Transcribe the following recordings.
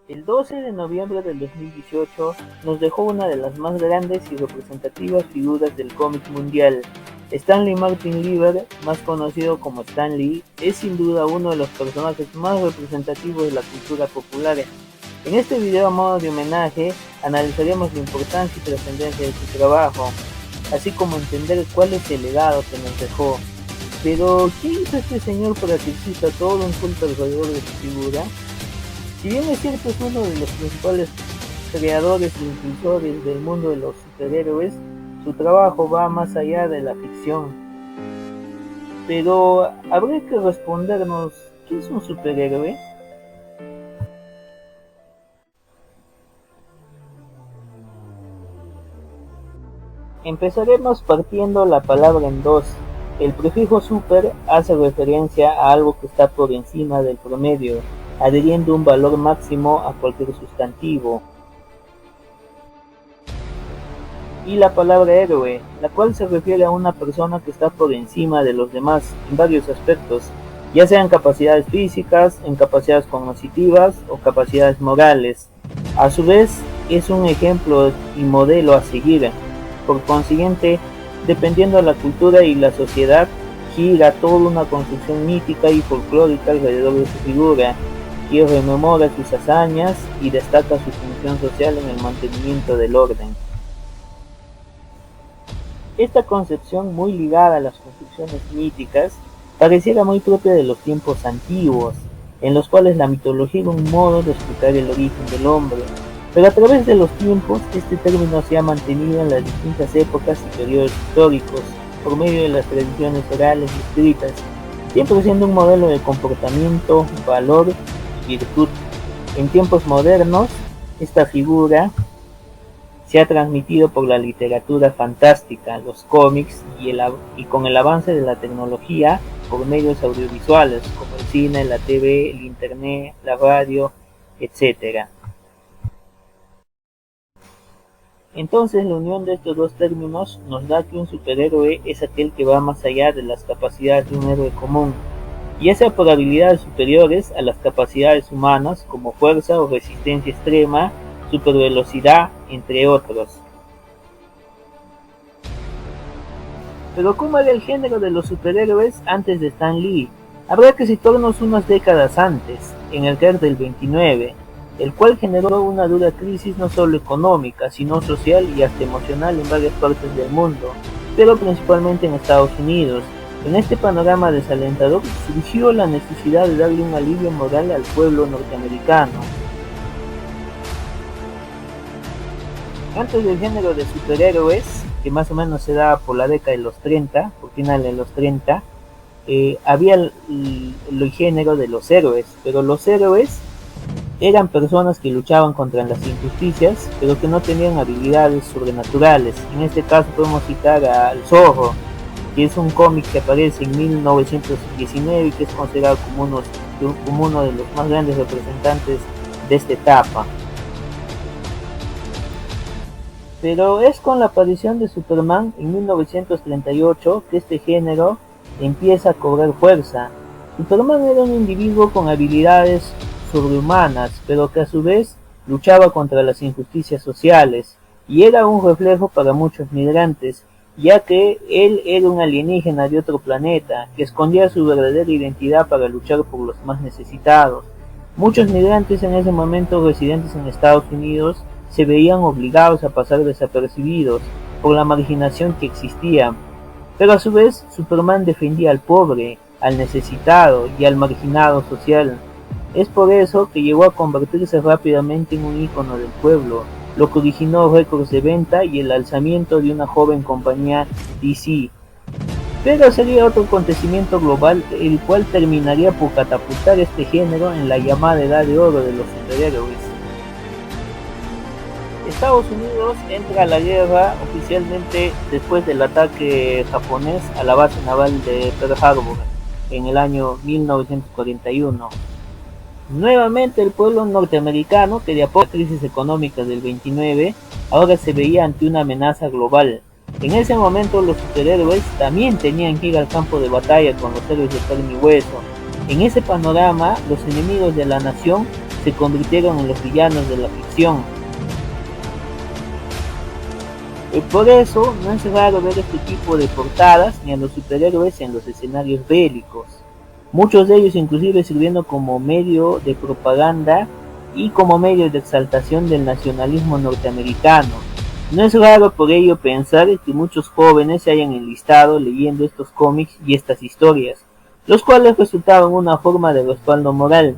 El 12 de noviembre del 2018 nos dejó una de las más grandes y representativas figuras del cómic mundial. Stanley Martin Lieber, más conocido como Stan Lee, es sin duda uno de los personajes más representativos de la cultura popular. En este video a modo de homenaje analizaremos la importancia y trascendencia de su trabajo, así como entender cuál es el legado que nos dejó. Pero, ¿qué hizo este señor para que exista todo un culto alrededor de su figura? Si bien es cierto, es uno de los principales creadores e impulsores del mundo de los superhéroes, su trabajo va más allá de la ficción. Pero habría que respondernos, ¿qué es un superhéroe? Empezaremos partiendo la palabra en dos. El prefijo super hace referencia a algo que está por encima del promedio, adhiriendo un valor máximo a cualquier sustantivo. Y la palabra héroe, la cual se refiere a una persona que está por encima de los demás en varios aspectos, ya sean capacidades físicas, en capacidades cognitivas o capacidades morales. A su vez, es un ejemplo y modelo a seguir. Por consiguiente, dependiendo de la cultura y la sociedad, gira toda una construcción mítica y folclórica alrededor de su figura, que rememora sus hazañas y destaca su función social en el mantenimiento del orden. Esta concepción, muy ligada a las construcciones míticas, pareciera muy propia de los tiempos antiguos, en los cuales la mitología era un modo de explicar el origen del hombre, pero a través de los tiempos este término se ha mantenido en las distintas épocas y periodos históricos, por medio de las tradiciones orales y escritas, siempre siendo un modelo de comportamiento, valor y virtud. En tiempos modernos, esta figura se ha transmitido por la literatura fantástica, los cómics y con el avance de la tecnología por medios audiovisuales como el cine, la TV, el internet, la radio, etc. Entonces la unión de estos dos términos nos da que un superhéroe es aquel que va más allá de las capacidades de un héroe común, ya sea por habilidades superiores a las capacidades humanas como fuerza o resistencia extrema, supervelocidad, entre otros. Pero ¿cómo era el género de los superhéroes antes de Stan Lee? Habrá que situarnos unas décadas antes, en el CAR del 29, el cual generó una dura crisis no solo económica, sino social y hasta emocional en varias partes del mundo, pero principalmente en Estados Unidos. En este panorama desalentador surgió la necesidad de darle un alivio moral al pueblo norteamericano. Antes del género de superhéroes, que más o menos se daba por la década de los 30, por final de los 30, había el género de los héroes, pero los héroes eran personas que luchaban contra las injusticias, pero que no tenían habilidades sobrenaturales. En este caso podemos citar al Zorro, que es un cómic que aparece en 1919 y que es considerado como uno de los más grandes representantes de esta etapa. Pero es con la aparición de Superman en 1938 que este género empieza a cobrar fuerza. Superman era un individuo con habilidades sobrehumanas, pero que a su vez luchaba contra las injusticias sociales, y era un reflejo para muchos migrantes, ya que él era un alienígena de otro planeta, que escondía su verdadera identidad para luchar por los más necesitados. Muchos migrantes en ese momento residentes en Estados Unidos se veían obligados a pasar desapercibidos por la marginación que existía, pero a su vez Superman defendía al pobre, al necesitado y al marginado social. Es por eso que llegó a convertirse rápidamente en un ícono del pueblo, lo que originó récords de venta y el alzamiento de una joven compañía DC. Pero sería otro acontecimiento global el cual terminaría por catapultar este género en la llamada Edad de Oro de los superhéroes. Estados Unidos entra a la guerra oficialmente después del ataque japonés a la base naval de Pearl Harbor en el año 1941. Nuevamente el pueblo norteamericano, que de a poco la crisis económica del 29, ahora se veía ante una amenaza global. En ese momento los superhéroes también tenían que ir al campo de batalla con los héroes de carne y hueso. En ese panorama, los enemigos de la nación se convirtieron en los villanos de la ficción. Por eso no es raro ver este tipo de portadas ni a los superhéroes en los escenarios bélicos, muchos de ellos inclusive sirviendo como medio de propaganda y como medio de exaltación del nacionalismo norteamericano. No es raro por ello pensar que muchos jóvenes se hayan enlistado leyendo estos cómics y estas historias, los cuales resultaban una forma de respaldo moral.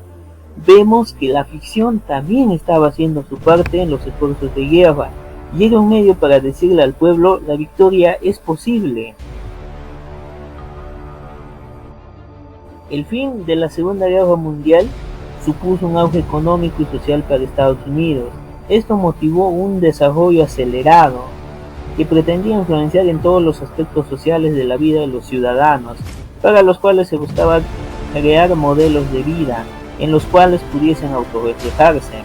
Vemos que la ficción también estaba haciendo su parte en los esfuerzos de guerra, y era un medio para decirle al pueblo: la victoria es posible. El fin de la Segunda Guerra Mundial supuso un auge económico y social para Estados Unidos. Esto motivó un desarrollo acelerado que pretendía influenciar en todos los aspectos sociales de la vida de los ciudadanos, para los cuales se buscaba crear modelos de vida en los cuales pudiesen autorreflejarse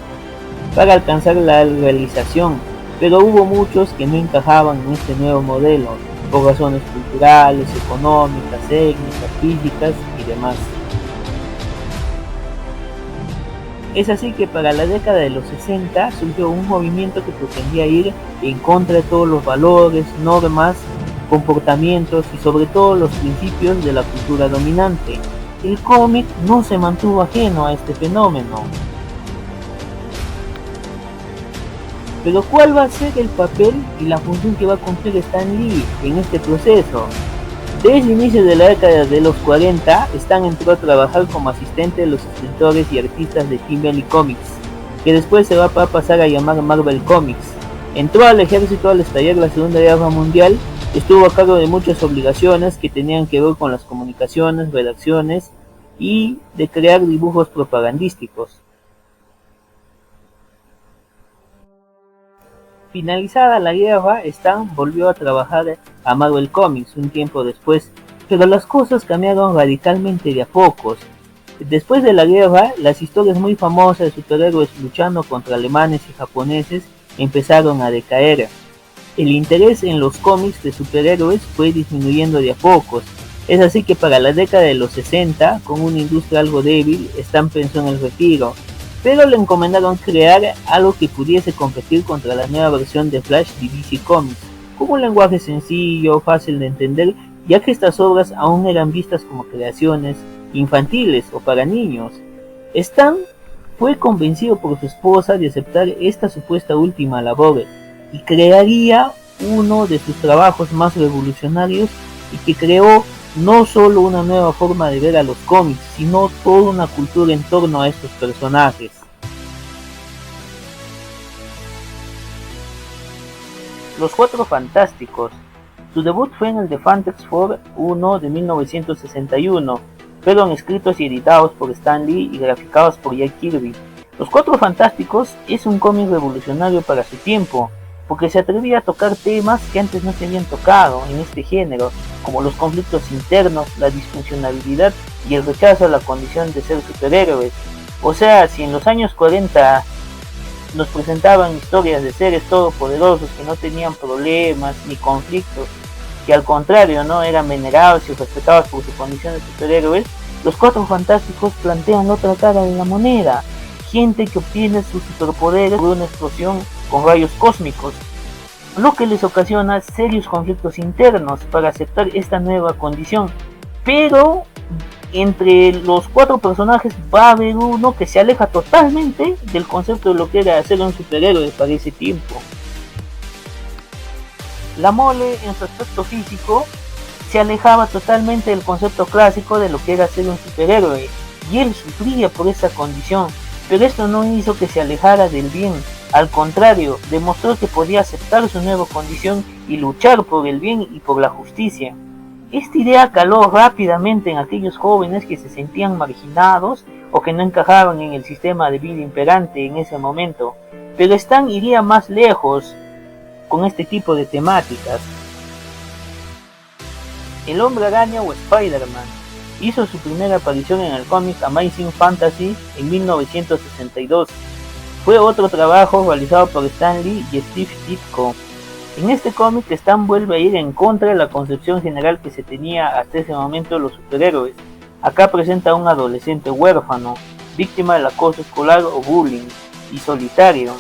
para alcanzar la realización, pero hubo muchos que no encajaban en este nuevo modelo por razones culturales, económicas, étnicas, físicas y demás. Es así que para la década de los 60 surgió un movimiento que pretendía ir en contra de todos los valores, normas, comportamientos y sobre todo los principios de la cultura dominante. El cómic no se mantuvo ajeno a este fenómeno. Pero ¿cuál va a ser el papel y la función que va a cumplir Stan Lee en este proceso? Desde el inicio de la década de los 40, Stan entró a trabajar como asistente de los escritores y artistas de Timely Comics, que después se va a pasar a llamar Marvel Comics. Entró al ejército al estallar la Segunda Guerra Mundial, estuvo a cargo de muchas obligaciones que tenían que ver con las comunicaciones, redacciones y de crear dibujos propagandísticos. Finalizada la guerra, Stan volvió a trabajar a Marvel Comics un tiempo después, pero las cosas cambiaron radicalmente de a pocos. Después de la guerra, las historias muy famosas de superhéroes luchando contra alemanes y japoneses empezaron a decaer. El interés en los cómics de superhéroes fue disminuyendo de a pocos. Es así que para la década de los 60, con una industria algo débil, Stan pensó en el retiro, pero le encomendaron crear algo que pudiese competir contra la nueva versión de Flash de DC Comics, con un lenguaje sencillo, fácil de entender, ya que estas obras aún eran vistas como creaciones infantiles o para niños. Stan fue convencido por su esposa de aceptar esta supuesta última labor y crearía uno de sus trabajos más revolucionarios, y que creó no solo una nueva forma de ver a los cómics, sino toda una cultura en torno a estos personajes. Los Cuatro Fantásticos. Su debut fue en el The Fantastic Four 1 de 1961. Fueron escritos y editados por Stan Lee y graficados por Jack Kirby. Los Cuatro Fantásticos es un cómic revolucionario para su tiempo, porque se atrevía a tocar temas que antes no se habían tocado en este género, como los conflictos internos, la disfuncionalidad y el rechazo a la condición de ser superhéroes. O sea, si en los años 40 nos presentaban historias de seres todopoderosos que no tenían problemas ni conflictos, que al contrario no eran venerados y respetados por su condición de superhéroes, los Cuatro Fantásticos plantean otra cara de la moneda: gente que obtiene sus superpoderes por una explosión con rayos cósmicos, lo que les ocasiona serios conflictos internos para aceptar esta nueva condición. Pero entre los cuatro personajes va a haber uno que se aleja totalmente del concepto de lo que era ser un superhéroe para ese tiempo. La Mole, en su aspecto físico, se alejaba totalmente del concepto clásico de lo que era ser un superhéroe, y él sufría por esa condición, pero esto no hizo que se alejara del bien. Al contrario, demostró que podía aceptar su nueva condición y luchar por el bien y por la justicia. Esta idea caló rápidamente en aquellos jóvenes que se sentían marginados o que no encajaban en el sistema de vida imperante en ese momento, pero Stan iría más lejos con este tipo de temáticas. El Hombre Araña o Spider-Man hizo su primera aparición en el cómic Amazing Fantasy en 1962. Fue otro trabajo realizado por Stan Lee y Steve Ditko. En este cómic, Stan vuelve a ir en contra de la concepción general que se tenía hasta ese momento de los superhéroes. Acá presenta a un adolescente huérfano, víctima del acoso escolar o bullying, y solitario.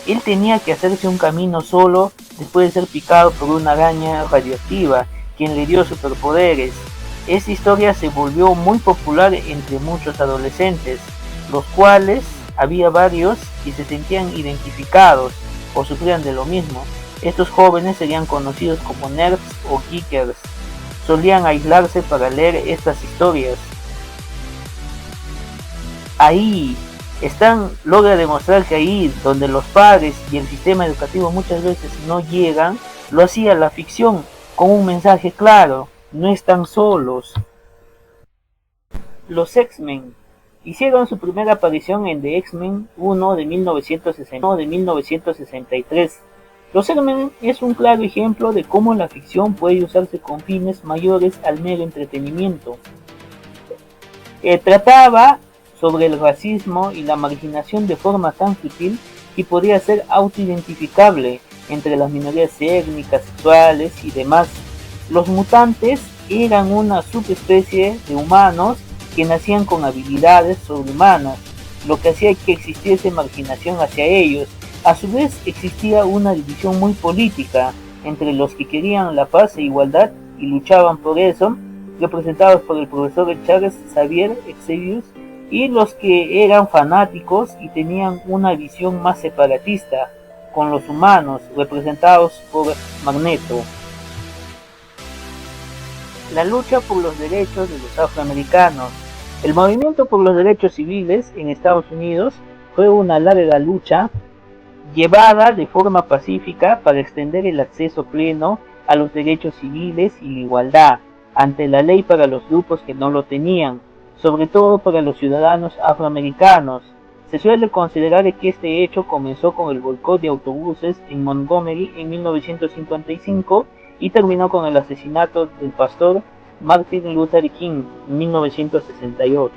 Él tenía que hacerse un camino solo después de ser picado por una araña radioactiva, quien le dio superpoderes. Esta historia se volvió muy popular entre muchos adolescentes, los cuales había varios que se sentían identificados o sufrían de lo mismo. Estos jóvenes serían conocidos como nerds o geekers. Solían aislarse para leer estas historias. Ahí logra demostrar que ahí donde los padres y el sistema educativo muchas veces no llegan, lo hacía la ficción con un mensaje claro: no están solos. Los X-Men hicieron su primera aparición en The X-Men 1 de 1963. Los X-Men es un claro ejemplo de cómo la ficción puede usarse con fines mayores al mero entretenimiento. Trataba sobre el racismo y la marginación de forma tan sutil que podía ser autoidentificable entre las minorías étnicas, sexuales y demás. Los mutantes eran una subespecie de humanos que nacían con habilidades sobrehumanas, lo que hacía que existiese marginación hacia ellos. A su vez existía una división muy política entre los que querían la paz e igualdad y luchaban por eso, representados por el profesor Charles Xavier Xavier, y los que eran fanáticos y tenían una visión más separatista, con los humanos, representados por Magneto. La lucha por los derechos de los afroamericanos. El movimiento por los derechos civiles en Estados Unidos fue una larga lucha llevada de forma pacífica para extender el acceso pleno a los derechos civiles y la igualdad ante la ley para los grupos que no lo tenían, sobre todo para los ciudadanos afroamericanos. Se suele considerar que este hecho comenzó con el boicot de autobuses en Montgomery en 1955 y terminó con el asesinato del pastor Martin Luther King en 1968.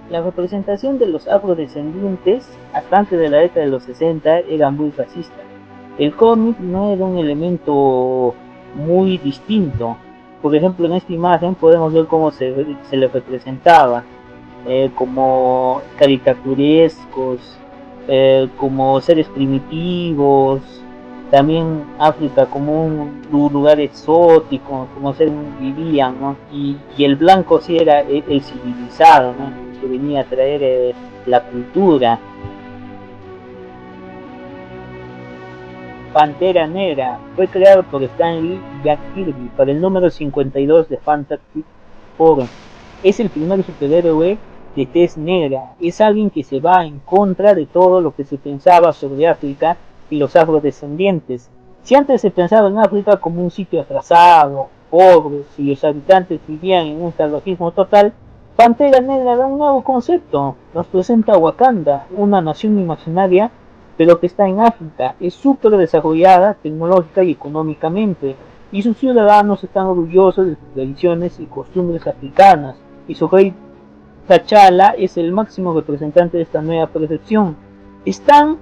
La representación de los afrodescendientes hasta antes de la década de los 60 era muy racista. El cómic no era un elemento muy distinto. Por ejemplo, en esta imagen podemos ver cómo se le representaba como caricaturescos, como seres primitivos, también África como un lugar exótico, como ser vivían, ¿no? Y el blanco sí era el civilizado, ¿no? Que venía a traer la cultura. Pantera Negra fue creado por Stan Lee y Jack Kirby para el número 52 de Fantastic Four. Es el primer superhéroe de tez negra. Es alguien que se va en contra de todo lo que se pensaba sobre África y los afrodescendientes. Si antes se pensaba en África como un sitio atrasado, pobre, y los habitantes vivían en un salvajismo total, Pantera Negra da un nuevo concepto. Nos presenta a Wakanda, una nación imaginaria pero que está en África. Es súper desarrollada tecnológica y económicamente, y sus ciudadanos están orgullosos de sus tradiciones y costumbres africanas, y su rey T'Challa es el máximo representante de esta nueva percepción. Están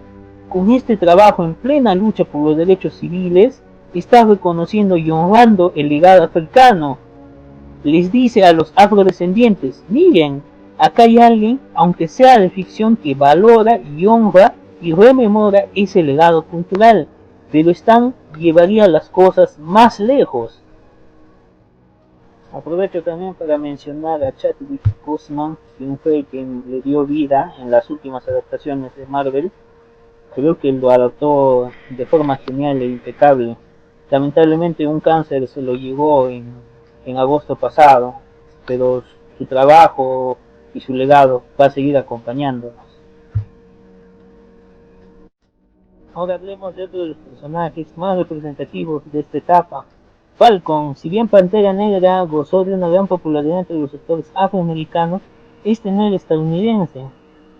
con este trabajo en plena lucha por los derechos civiles, está reconociendo y honrando el legado africano. Les dice a los afrodescendientes: miren, acá hay alguien, aunque sea de ficción, que valora y honra y rememora ese legado cultural, pero Stan llevaría las cosas más lejos. Aprovecho también para mencionar a Chadwick Boseman, quien fue quien le dio vida en las últimas adaptaciones de Marvel. Creo que lo adaptó de forma genial e impecable. Lamentablemente un cáncer se lo llevó en agosto pasado, pero su trabajo y su legado va a seguir acompañándonos. Ahora hablemos de otro de los personajes más representativos de esta etapa. Falcon. Si bien Pantera Negra gozó de una gran popularidad entre los sectores afroamericanos, este no era estadounidense.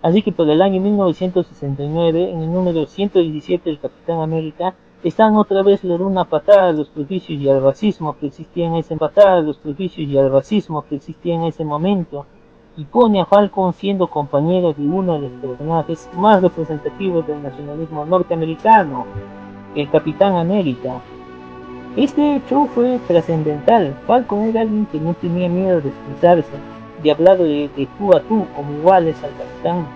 Así que por el año 1969, en el número 117 del Capitán América, Stan otra vez le da una patada a los prejuicios y al racismo que existía en ese momento, y pone a Falcon siendo compañero de uno de los personajes más representativos del nacionalismo norteamericano. el Capitán América. Este hecho fue trascendental. Falcon era alguien que no tenía miedo de expresarse, de hablar de tú a tú, como iguales al Capitán,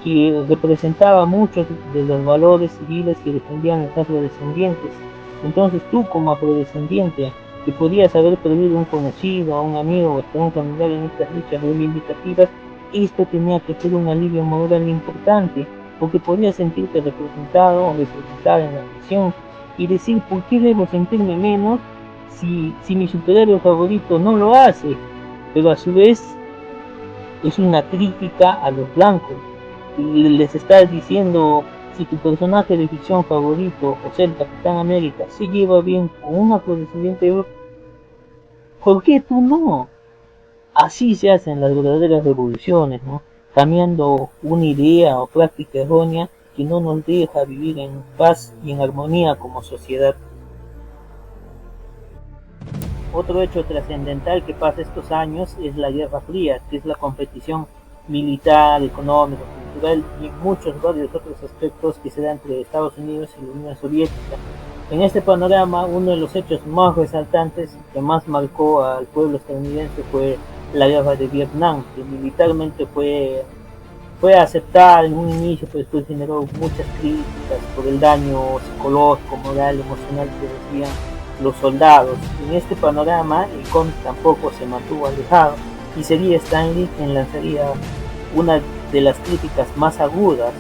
que representaba muchos de los valores civiles que defendían los afrodescendientes. Entonces tú, como afrodescendiente, que podías haber perdido un conocido, a un amigo o hasta un familiar en estas luchas reivindicativas, esto tenía que ser un alivio moral importante, porque podías sentirte representado o representada en la acción y decir, ¿por qué debo sentirme menos si mi superhéroe favorito no lo hace? Pero a su vez es una crítica a los blancos. Les estás diciendo, si tu personaje de ficción favorito, o sea el Capitán América, se lleva bien con un afrodescendiente, ¿por qué tú no? Así se hacen las verdaderas revoluciones, ¿no? Cambiando una idea o práctica errónea que no nos deja vivir en paz y en armonía como sociedad. Otro hecho trascendental que pasa estos años es la Guerra Fría, que es la competición militar, económica, cultural y muchos varios otros aspectos que se da entre Estados Unidos y la Unión Soviética. En este panorama, uno de los hechos más resaltantes que más marcó al pueblo estadounidense fue la Guerra de Vietnam, que militarmente fue aceptada en un inicio, pero después generó muchas críticas por el daño psicológico, moral, emocional que recibían los soldados. En este panorama, el cómic tampoco se mantuvo alejado y sería Stan Lee quien lanzaría una de las críticas más agudas.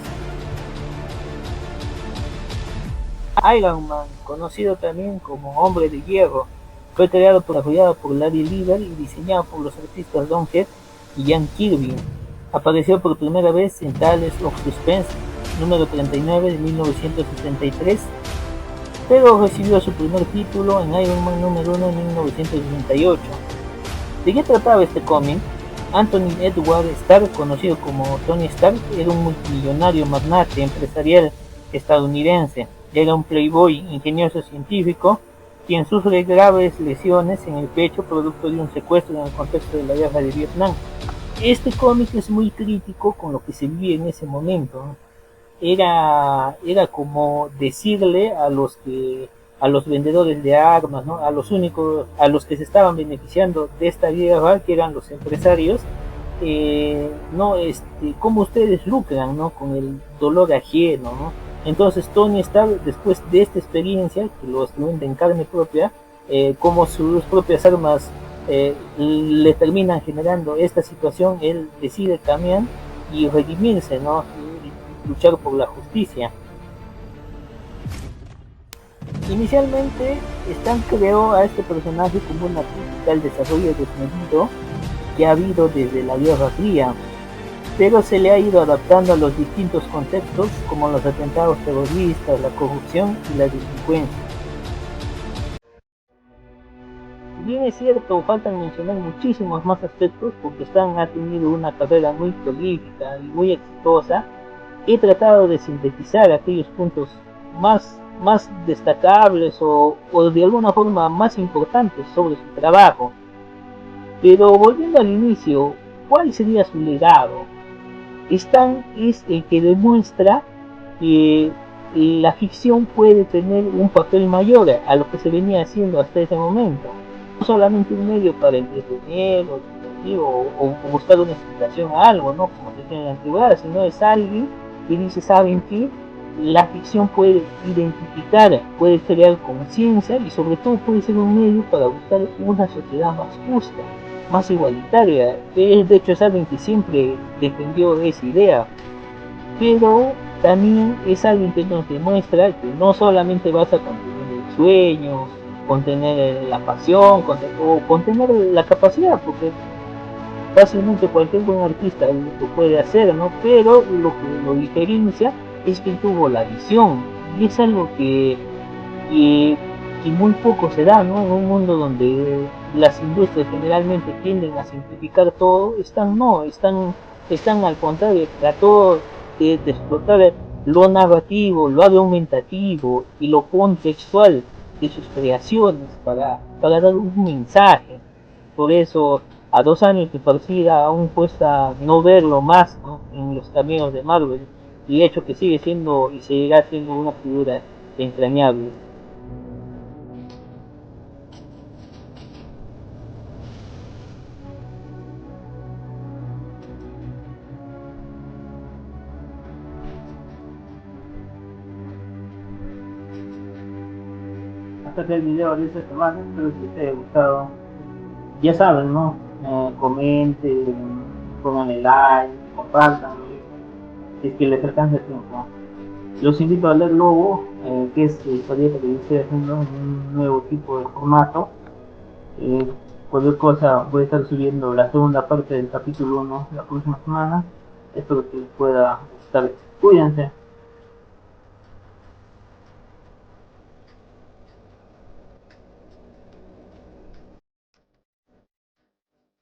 Iron Man, conocido también como Hombre de Hierro, fue creado y desarrollado por Larry Lieber y diseñado por los artistas Don Head y Jan Kirby. Apareció por primera vez en Tales of Suspense número 39 de 1963, pero recibió su primer título en Iron Man número 1 en 1968. ¿De qué trataba este cómic? Anthony Edward Stark, conocido como Tony Stark, era un multimillonario magnate empresarial estadounidense. Era un playboy ingenioso científico quien sufre graves lesiones en el pecho producto de un secuestro en el contexto de la guerra de Vietnam. Este cómic es muy crítico con lo que se vivía en ese momento, ¿no? Era como decirle a los vendedores de armas, ¿no? A los que se estaban beneficiando de esta guerra, que eran los empresarios, no, cómo ustedes lucran, ¿no? Con el dolor ajeno, ¿no? Entonces Tony Stark, después de esta experiencia, que lo experimenta en carne propia, como sus propias armas le terminan generando esta situación, él decide cambiar y redimirse, ¿no? Y luchar por la justicia. Inicialmente, Stan creó a este personaje como una crítica al desarrollo desmedido que ha habido desde la Guerra Fría, pero se le ha ido adaptando a los distintos contextos como los atentados terroristas, la corrupción y la delincuencia. Bien es cierto, faltan mencionar muchísimos más aspectos porque Stan ha tenido una carrera muy prolífica y muy exitosa. He tratado de sintetizar aquellos puntos más destacables o de alguna forma más importantes sobre su trabajo. Pero volviendo al inicio, ¿cuál sería su legado? Stan es el que demuestra que la ficción puede tener un papel mayor a lo que se venía haciendo hasta ese momento. No solamente un medio para entretener o buscar una explicación a algo, ¿no? Como se tiene en la antigüedad, sino es alguien que dice, ¿saben qué? La ficción puede identificar, puede crear conciencia y sobre todo puede ser un medio para buscar una sociedad más justa, más igualitaria. De hecho es alguien que siempre defendió esa idea, pero también es alguien que nos demuestra que no solamente vas a contener el sueño, contener la pasión, o contener la capacidad, porque fácilmente cualquier buen artista lo puede hacer, ¿no? Pero lo que lo diferencia es que tuvo la visión, y es algo que, que muy poco se da, ¿no? En un mundo donde las industrias generalmente tienden a simplificar todo, están al contrario, trató de explotar lo narrativo, lo argumentativo y lo contextual de sus creaciones para dar un mensaje. Por eso, a 2 años de partida, aún cuesta no verlo más, ¿no? En los caminos de Marvel, y de hecho que sigue siendo y seguirá siendo una figura entrañables. Hasta que el video de esta semana, espero que les haya gustado. Ya saben, ¿no? Comenten, pónganle like, compartan, si es que les alcanza el tiempo. Los invito a leer Lobo, que es el proyecto que yo estoy haciendo en un nuevo tipo de formato. Eh, Cualquier cosa voy a estar subiendo la segunda parte del capítulo 1 la próxima semana. Espero que les pueda gustar. Cuídense.